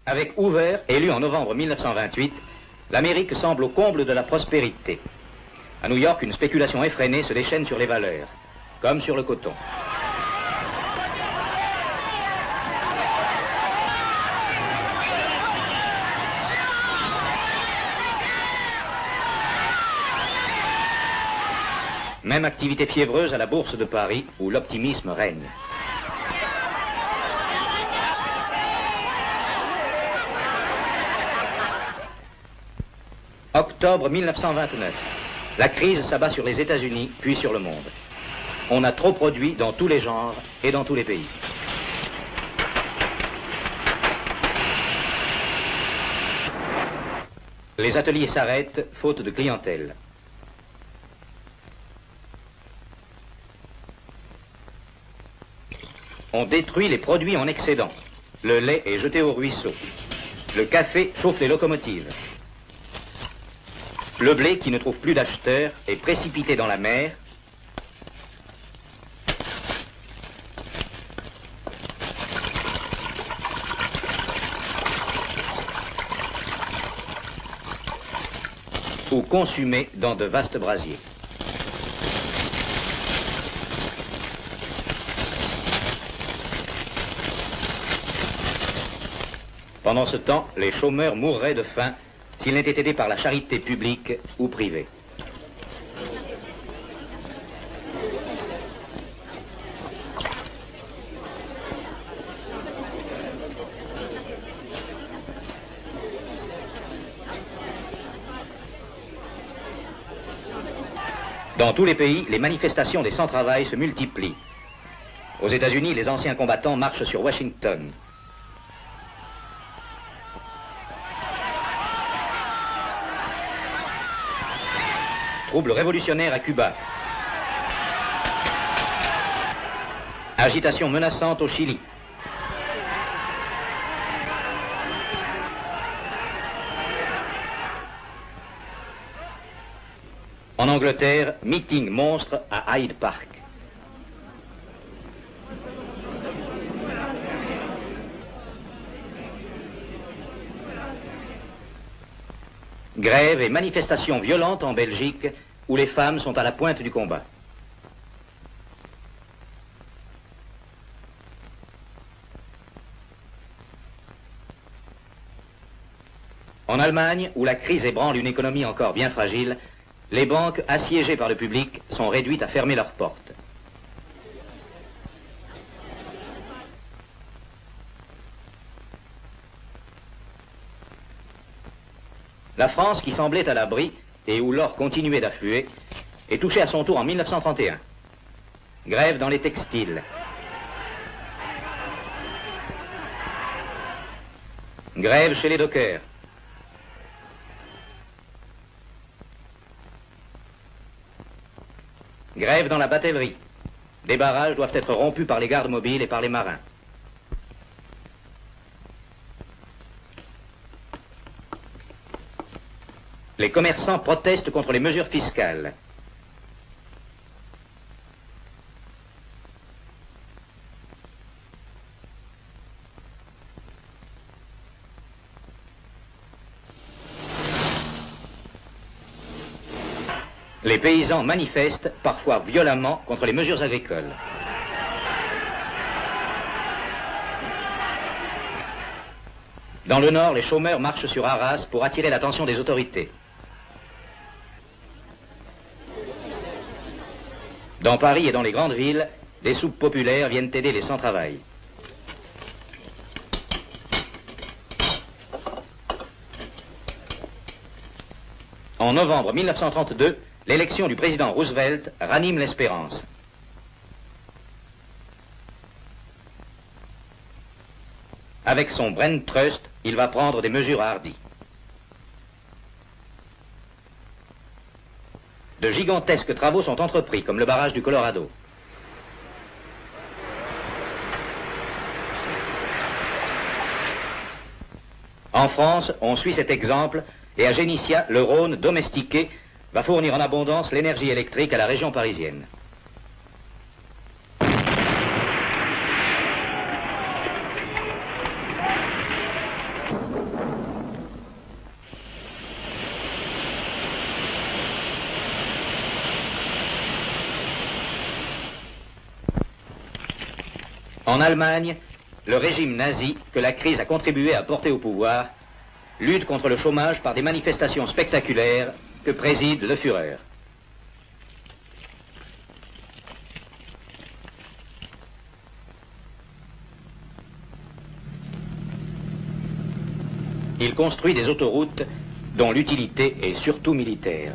Avec Hoover, élu en novembre 1928, l'Amérique semble au comble de la prospérité. À New York, une spéculation effrénée se déchaîne sur les valeurs, comme sur le coton. Même activité fiévreuse à la Bourse de Paris, où l'optimisme règne. Octobre 1929. La crise s'abat sur les États-Unis, puis sur le monde. On a trop produit dans tous les genres et dans tous les pays. Les ateliers s'arrêtent, faute de clientèle. On détruit les produits en excédent. Le lait est jeté au ruisseau. Le café chauffe les locomotives. Le blé, qui ne trouve plus d'acheteurs, est précipité dans la mer. Ou consumé dans de vastes brasiers. Pendant ce temps, les chômeurs mourraient de faim s'ils n'étaient aidés par la charité publique ou privée. Dans tous les pays, les manifestations des sans-travail se multiplient. Aux États-Unis, les anciens combattants marchent sur Washington. Troubles révolutionnaires à Cuba. Agitation menaçante au Chili. En Angleterre, meeting monstre à Hyde Park. Grève et manifestations violentes en Belgique, où les femmes sont à la pointe du combat. En Allemagne, où la crise ébranle une économie encore bien fragile, les banques, assiégées par le public, sont réduites à fermer leurs portes. La France, qui semblait à l'abri, et où l'or continuait d'affluer, est touchée à son tour en 1931. Grève dans les textiles. Grève chez les dockers. Grève dans la batellerie. Des barrages doivent être rompus par les gardes mobiles et par les marins. Les commerçants protestent contre les mesures fiscales. Les paysans manifestent, parfois violemment, contre les mesures agricoles. Dans le nord, les chômeurs marchent sur Arras pour attirer l'attention des autorités. Dans Paris et dans les grandes villes, des soupes populaires viennent aider les sans-travail. En novembre 1932, l'élection du président Roosevelt ranime l'espérance. Avec son Brain Trust, il va prendre des mesures hardies. De gigantesques travaux sont entrepris, comme le barrage du Colorado. En France, on suit cet exemple et à Génissia, le Rhône domestiqué va fournir en abondance l'énergie électrique à la région parisienne. En Allemagne, le régime nazi, que la crise a contribué à porter au pouvoir, lutte contre le chômage par des manifestations spectaculaires que préside le Führer. Il construit des autoroutes dont l'utilité est surtout militaire.